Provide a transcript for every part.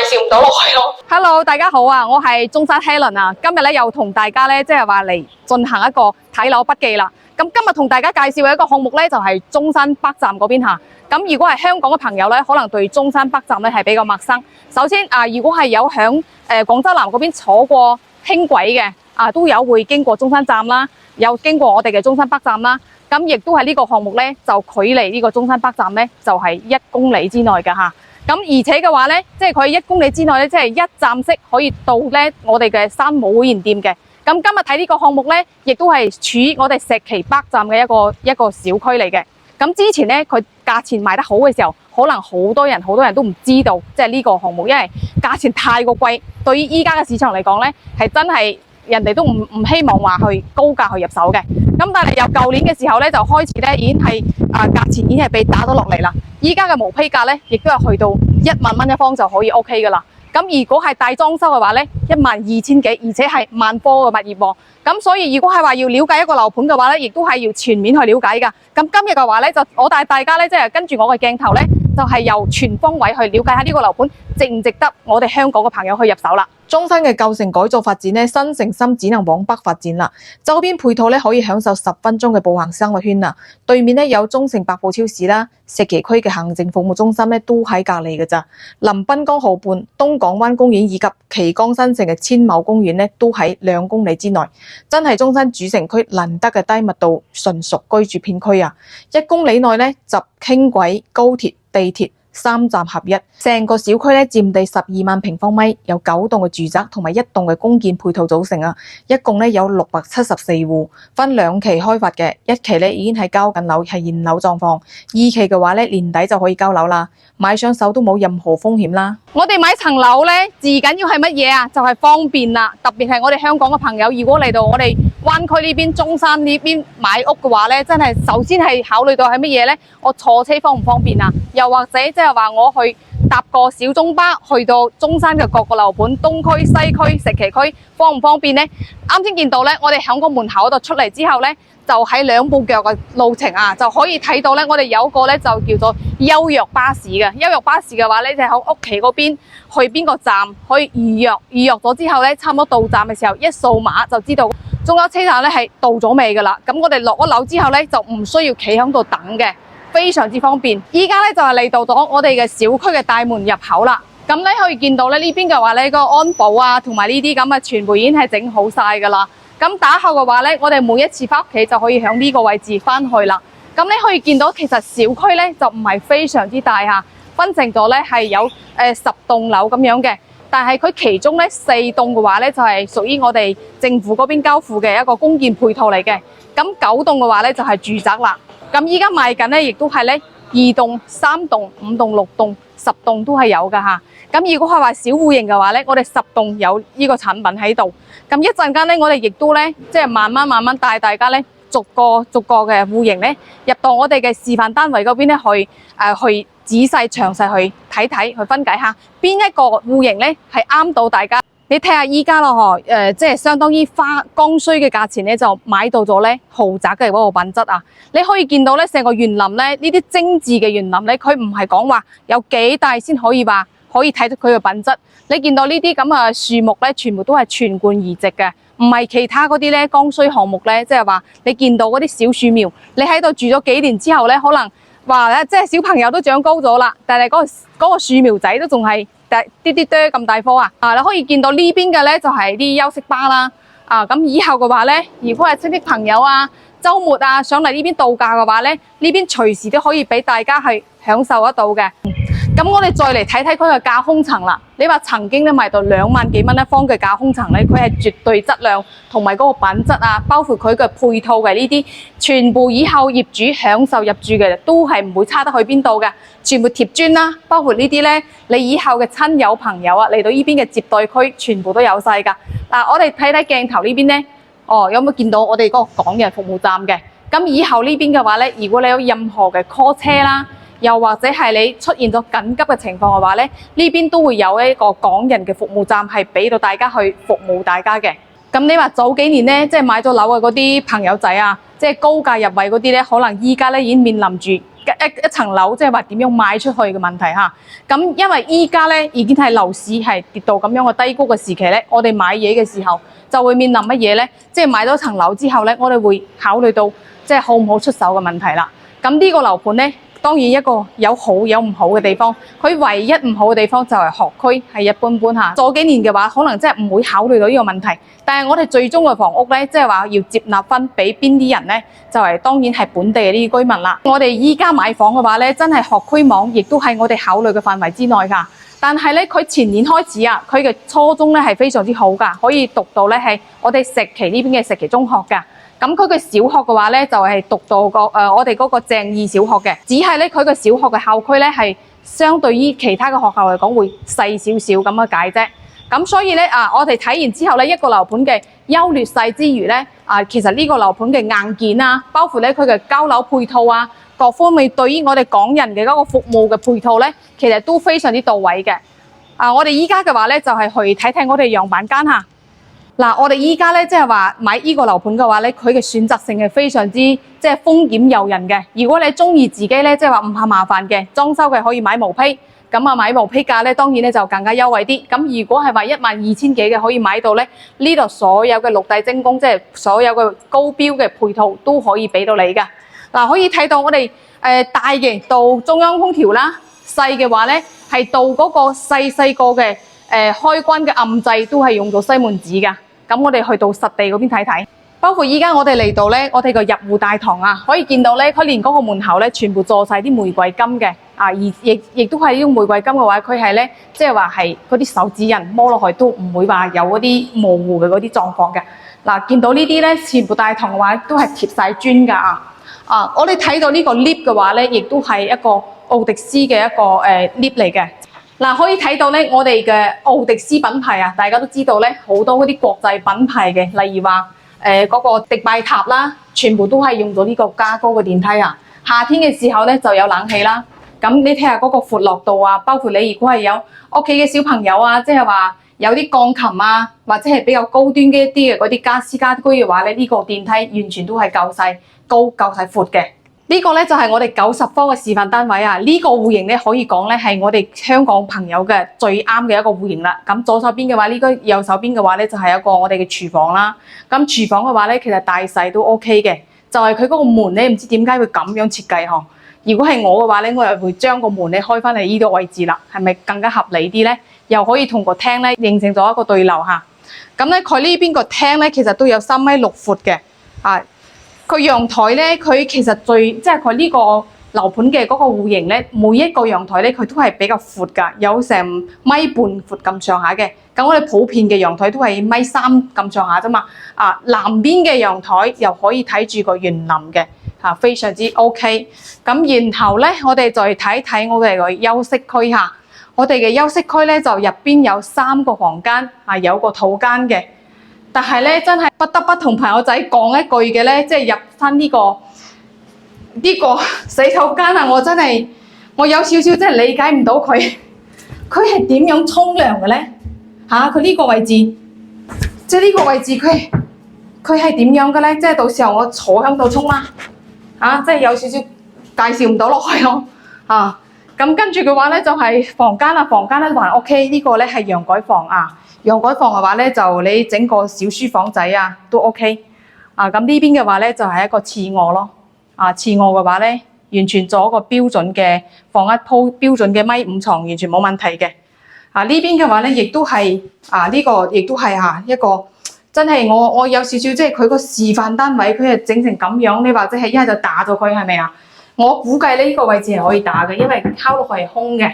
紹唔到落去咯。Hello， 大家好啊，我係中山 Helen 啊，今日咧又同大家咧即係話嚟進行一個睇樓筆記啦。咁今日同大家介紹嘅一個項目咧就係中山北站嗰邊嚇。咁如果係香港嘅朋友咧，可能對中山北站咧係比較陌生。首先如果係有響廣州南嗰邊坐過輕軌嘅都有會經過中山站啦，有經過我哋嘅中山北站啦。咁亦都係呢個項目咧，就距離呢個中山北站咧就係1公里之內嘅嚇。咁而且嘅話咧，即係佢1公里之內咧，即係一站式可以到咧我哋嘅山姆會員店嘅。咁今日睇呢個項目咧，亦都係處於我哋石岐北站嘅一個小區嚟嘅。咁之前咧，佢價錢賣得好嘅時候，可能好多人都唔知道，即係呢個項目，因為價錢太過貴，對於依家嘅市場嚟講咧，係真係人哋都唔希望話去高價去入手嘅。咁但係由舊年嘅時候咧，就開始咧已經係價錢已經係被打咗落嚟啦。依家嘅毛坯價咧，亦都係去到1萬蚊一方就可以 OK 噶啦。咁如果係大裝修嘅話咧，12000幾，而且係萬科嘅物業喎。咁所以如果係話要了解一個樓盤嘅話咧，亦都係要全面去了解噶。咁今日嘅話咧，就我帶大家咧，即係跟住我嘅鏡頭咧，就係由全方位去了解下呢個樓盤值唔值得我哋香港嘅朋友去入手啦。中山嘅舊城改造發展咧，新城心只能往北發展啦。周邊配套咧可以享受10分鐘嘅步行生活圈啊。對面咧有中城百貨超市啦，石岐區嘅行政服務中心咧都喺隔籬嘅咋。臨濱江河畔、東港灣公園以及旗江新城嘅千畝公園咧都喺2公里之內，真係中山主城區難得嘅低密度純屬居住片區啊！1公里內咧集輕軌、高鐵、地鐵3站合一，成個小區咧佔地12萬平方米，有9棟嘅住宅同埋1棟嘅公建配套組成啊！一共咧有674戶，分2期開發嘅，一期咧已經係交緊樓，係現樓狀況；2期嘅話咧年底就可以交樓啦，買上手都冇任何風險啦。我哋買層樓咧，至緊要係乜嘢啊？就係方便啦，特別係我哋香港嘅朋友，如果嚟到我哋灣區呢邊、中山呢邊買屋嘅話咧，真係首先係考慮到係乜嘢咧？我坐車方唔方便啊？又或者即係話我去搭個小中巴去到中山嘅各個樓盤，東區、西區、石岐區方唔方便呢？啱先見到咧，我哋響個門口度出嚟之後咧，就喺2步腳嘅路程啊，就可以睇到咧，我哋有個咧就叫做優約巴士嘅。優約巴士嘅話咧，就喺屋企嗰邊去邊個站可以預約，預約咗之後咧，差唔多到站嘅時候一掃碼就知道中間車站咧係到咗未噶啦。咁我哋落咗樓之後咧，就唔需要企喺度等嘅。非常之方便，依家咧就係嚟到咗我哋嘅小區嘅大門入口啦。咁咧可以見到咧呢邊嘅話咧個安保啊，同埋呢啲咁嘅全部已經係整好晒噶啦。咁打後嘅話咧，我哋每一次翻屋企就可以響呢個位置翻去啦。咁你可以見到其實小區咧就唔係非常之大吓，分成咗咧係有10棟樓咁樣嘅。但係佢其中咧4棟嘅話咧就係屬於我哋政府嗰邊交付嘅一個公建配套嚟嘅。咁9棟嘅話咧就係住宅啦。咁依家賣緊咧，亦都係咧2棟、3棟、5棟、6棟、10棟都係有噶吓。咁如果係話小戶型嘅話咧，我哋10棟有呢個產品喺度。咁一陣間咧，我哋亦都咧即係慢慢帶大家咧逐個嘅戶型咧入到我哋嘅示範單位嗰邊咧去仔細詳細去睇去分解下邊一個戶型咧係啱到大家。你睇下依家咯嗬，即係相當於剛需嘅價錢咧，就買到咗咧豪宅嘅嗰個品質啊！你可以見到咧，成個園林咧，呢啲精緻嘅園林咧，佢唔係講話有幾大先可以話可以睇到佢嘅品質。你見到呢啲咁嘅樹木咧，全部都係全冠移植嘅，唔係其他嗰啲咧剛需項目咧，即係話你見到嗰啲小樹苗，你喺度住咗幾年之後咧，可能話咧即係小朋友都長高咗啦，但係嗰個樹苗仔都仲係啲咁大棵啊！你可以見到呢邊嘅咧就係啲休息巴啦。咁以後嘅話咧，如果係親戚朋友啊、週末啊上嚟呢邊度假嘅話咧，呢邊隨時都可以俾大家去享受得到嘅。咁我哋再嚟睇睇佢嘅架空層啦。你話曾經咧賣到2萬幾蚊一方嘅架空層咧，佢係絕對質量同埋嗰個品質啊，包括佢嘅配套嘅呢啲，全部以後業主享受入住嘅都係唔會差得去邊度嘅，全部貼磚啦，包括呢啲咧，你以後嘅親友朋友啊嚟到呢邊嘅接待區，全部都有晒㗎。我哋睇睇鏡頭呢邊咧，有冇見到我哋嗰個港人服務站嘅？咁以後呢邊嘅話咧，如果你有任何嘅 call 車啦，又或者係你出現咗緊急嘅情況嘅話咧，呢邊都會有一個港人嘅服務站係俾到大家去服務大家嘅。咁你話早幾年咧，即係買咗樓嘅嗰啲朋友仔啊，即係高價入位嗰啲咧，可能依家咧已經面臨住一層樓，即係話點樣賣出去嘅問題嚇。咁因為依家咧已經係樓市係跌到咁樣嘅低谷嘅時期咧，我哋買嘢嘅時候就會面臨乜嘢咧？即係買咗層樓之後咧，我哋會考慮到即係好唔好出手嘅問題啦。咁呢個樓盤咧，當然一個有好有唔好嘅地方，佢唯一唔好嘅地方就係學區係一般般嚇。早幾年嘅話，可能真係唔會考慮到呢個問題。但係我哋最終嘅房屋咧，即係話要接納分俾邊啲人咧，就係當然係本地嘅呢啲居民啦。我哋依家買房嘅話咧，真係學區網，亦都係我哋考慮嘅範圍之內㗎。但係咧，佢前年開始啊，佢嘅初中咧係非常之好㗎，可以讀到咧係我哋石岐呢邊嘅石岐中學㗎。咁佢嘅小學嘅話咧，就係讀到我哋嗰個鄭義小學嘅，只係咧佢嘅小學嘅校區咧係相對於其他嘅學校嚟講會細少少咁嘅解啫。咁所以咧我哋睇完之後咧，一個樓盤嘅優劣勢之餘咧其實呢個樓盤嘅硬件啊，包括咧佢嘅交樓配套啊，各方面對於我哋港人嘅嗰個服務嘅配套咧，其實都非常之到位嘅。我哋依家嘅話咧，就係去睇睇我哋樣板間嚇。我哋依家咧即係話買呢個樓盤嘅話咧，佢嘅選擇性係非常之即係豐儉由人嘅。如果你中意自己咧，即係話唔怕麻煩嘅裝修嘅，可以買毛坯。咁買毛坯價咧，當然咧就更加優惠啲。咁如果係話12000幾嘅，可以買到咧呢度所有嘅綠地精工，即係所有嘅高標嘅配套都可以俾到你㗎。可以睇到我哋大嘅到中央空調啦，細嘅話咧係到嗰個細個嘅開關嘅暗掣都係用到西門子㗎。咁我哋去到實地嗰邊睇睇，包括依家我哋嚟到咧，我哋個入戶大堂啊，可以見到咧，佢連嗰個門口咧全部做晒啲玫瑰金嘅，而亦都係呢種玫瑰金嘅話，佢係咧即係話係嗰啲手指印摸落去都唔會話有嗰啲模糊嘅嗰啲狀況嘅。見到呢啲咧，全部大堂嘅話都係貼晒磚㗎我哋睇到呢個 lift 嘅話咧，亦都係一個奧迪斯嘅一個lift 嚟嘅。可以睇到咧，我哋嘅奧迪斯品牌啊，大家都知道咧，好多嗰啲國際品牌嘅，例如話嗰個迪拜塔啦，全部都係用到呢個加高嘅電梯啊。夏天嘅時候咧就有冷氣啦。咁你睇下嗰個闊落度啊，包括你如果係有屋企嘅小朋友啊，即係話有啲鋼琴啊，或者係比較高端嘅一啲嘅嗰啲家私家居嘅話咧，呢個電梯完全都係夠晒高、夠晒闊嘅。呢個咧就係我哋90方嘅示範單位啊！呢個戶型咧可以講咧係我哋香港朋友嘅最啱嘅一個戶型啦。咁左手邊嘅話，呢個右手邊嘅話咧就係一個我哋嘅廚房啦。咁廚房嘅話咧，其實大細都 OK 嘅，就係佢嗰個門咧，唔知點解會咁樣設計呵？如果係我嘅話咧，我又會將個門咧開翻嚟呢個位置啦，係咪更加合理啲咧？又可以同個廳咧形成咗一個對流嚇。咁咧佢呢邊個廳咧其實都有3.6米闊嘅佢陽台咧，佢其實即係佢呢個樓盤嘅嗰個戶型咧，每一個陽台咧，佢都係比較闊㗎，有成1.5米闊咁上下嘅。咁我哋普遍嘅陽台都係1.3米咁上下啫嘛。南邊嘅陽台又可以睇住個園林嘅，非常之 OK。咁然後咧，我哋再睇睇我哋個休息區嚇。我哋嘅休息區咧就入邊有3個房間，有個套間嘅。但係咧，真係不得不同朋友仔講一句嘅咧，即係入翻呢個洗手間啊！我有少少真係理解唔到佢係點樣沖涼嘅咧佢呢個位置，即係呢個位置佢係點樣嘅咧？即係到時候我坐喺度沖啦即係有少少介紹唔到落去咯咁跟住嘅話咧就係房間啦，房間咧還 OK， 呢個咧係陽改房陽改房嘅話咧，就你整個小書房仔都 OK。咁呢邊嘅話咧，就係一個次臥咯。次臥嘅話咧，完全做一個標準嘅放一鋪標準嘅1.5米床，完全冇問題嘅。呢邊嘅話咧，亦都係呢個亦都係一個真係我有少少即係佢個示範單位，佢係整成咁樣，你或者係一係就打咗佢係咪啊？我估計呢個位置係可以打嘅，因為敲落去係空嘅。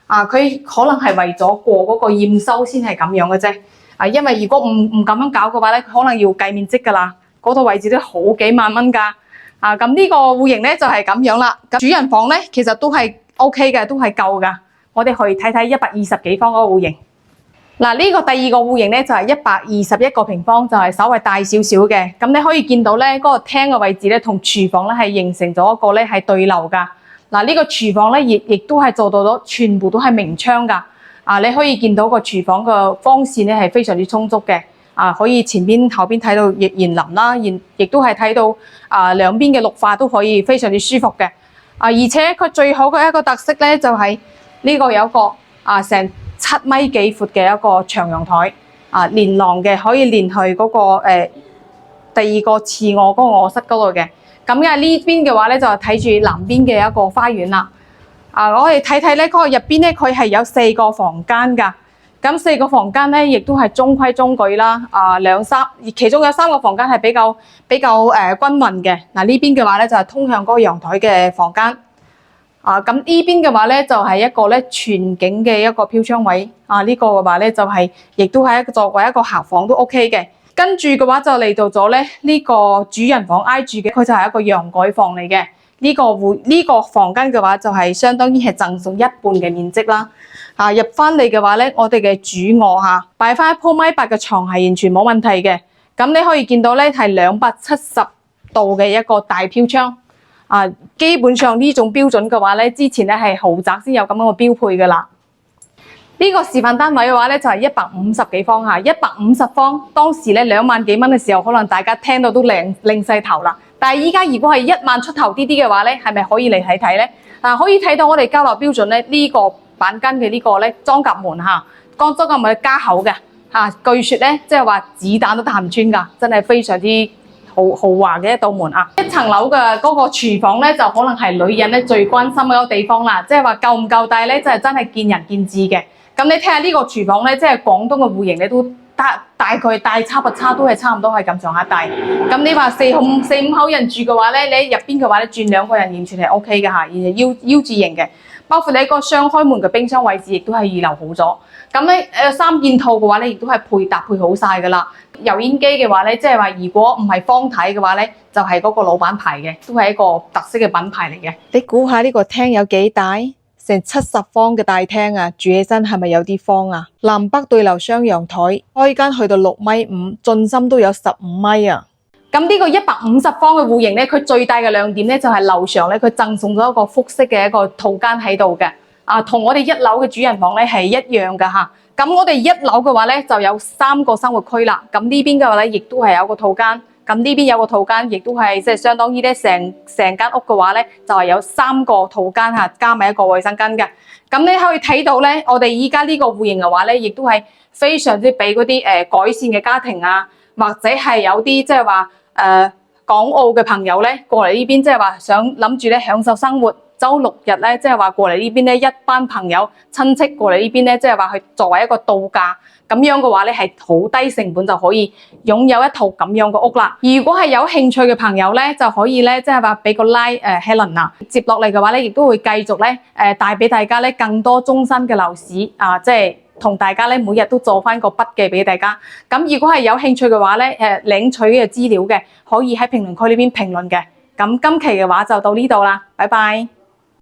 佢可能係為咗過嗰個驗收先係咁樣嘅啫。因為如果唔咁樣搞嘅話咧，佢可能要計面積㗎啦。嗰度位置都好幾萬蚊㗎。咁呢個戶型咧就係咁樣啦。咁主人房咧其實都係 OK 嘅，都係夠㗎。我哋去睇睇120幾方嗰個戶型。呢個第二個戶型咧就係121個平方，就係稍微大少少嘅。咁你可以見到咧嗰個廳嘅位置咧同廚房咧係形成咗一個咧係對流㗎。呢個廚房咧亦都係做到咗，全部都係明窗㗎。你可以見到個廚房個光線咧係非常之充足嘅。可以前邊後邊睇到園林啦，亦都係睇到兩邊嘅綠化都可以非常之舒服嘅。而且佢最好嘅一個特色咧，就係呢個有一個成7米幾闊嘅一個長陽台連廊嘅，可以連去嗰個第二個次臥嗰個臥室嗰度嘅。咁因為呢邊嘅話咧，就係睇住南邊嘅一個花園啦。我哋睇睇咧，嗰個入邊咧，佢係有4個房間㗎。咁4個房間咧，亦都係中規中矩啦。其中有3個房間係比較均勻嘅。呢邊嘅話咧，就係通向嗰個陽台嘅房間。咁呢邊嘅話咧，就係一個咧全景嘅一個飄窗位。呢個嘅話咧，就係亦都係作為一個客房都 OK 嘅。跟住嘅話就嚟到咗咧呢個主人房挨住嘅，佢就係一個陽改房嚟嘅。呢個房間嘅話就係相當於係贈送1半嘅面積啦。入翻嚟嘅話咧，我哋嘅主臥擺翻1鋪米8嘅床係完全冇問題嘅。咁你可以見到咧係270度嘅一個大飄窗。基本上呢種標準嘅話咧，之前咧係豪宅先有咁樣嘅標配噶啦。呢個示範單位嘅話咧就係150幾方150方。當時咧2萬幾蚊嘅時候，可能大家聽到都擰晒頭啦。但係依家如果係1萬出頭啲嘅話咧，係咪可以嚟睇睇咧？可以睇到我哋交樓標準咧，呢個板間嘅呢個咧裝甲門裝甲門係加厚嘅據說咧即係話子彈都彈唔穿㗎，真係非常之豪華嘅一道門一層樓嘅嗰個廚房咧，就可能係女人咧最關心嘅一個地方啦。即係話夠唔夠大咧，就係真係見仁見智嘅。咁你睇下呢個廚房咧，即係廣東嘅戶型咧都大概大差不差都係差唔多係咁上下大。咁你話四五口人住嘅話咧，你入邊嘅話咧轉2個人完全係 OK 嘅然後 U 字型嘅。包括你個雙開門嘅冰箱位置亦都係預留好咗。咁咧3件套嘅話咧，亦都係搭配好晒噶啦。油煙機嘅話咧，即係話如果唔係方體嘅話咧，就係嗰個老闆牌嘅，都係一個特色嘅品牌嚟嘅。你估下呢個廳有幾大？成70方嘅大廳住起身係咪有啲荒啊？南北對流雙陽台，開間去到6.5米，進深都有15米咁呢個150方嘅戶型咧，佢最大嘅亮點咧就係樓上咧，佢贈送咗一個複式嘅一個套間喺度嘅。同我哋1樓嘅主人房咧係一樣嘅咁我哋1樓嘅話咧就有3個生活區啦。咁呢邊嘅話咧，亦都係有個套間。咁呢邊有個套間，亦都係即係相當於咧成間屋嘅話咧，就係有3個套間加埋一個衛生間嘅。咁你可以睇到咧，我哋依家呢個戶型嘅話咧，亦都係非常之俾嗰啲改善嘅家庭或者係有啲即係話港澳嘅朋友咧過嚟呢邊，即係話想諗住咧享受生活，周6日咧即係話過嚟呢邊咧，一班朋友親戚過嚟呢邊咧，即係話去作為一個度假。咁樣嘅話咧，係好低成本就可以擁有一套咁樣嘅屋啦。如果係有興趣嘅朋友咧，就可以咧，即係話俾個 like Helen 接落嚟嘅話咧，亦都會繼續咧帶俾大家咧更多中新嘅樓市即係同大家咧每日都做翻個筆記俾大家。咁如果係有興趣嘅話咧，領取嘅資料嘅，可以喺評論區呢邊評論嘅。咁今期嘅話就到呢度啦，拜拜。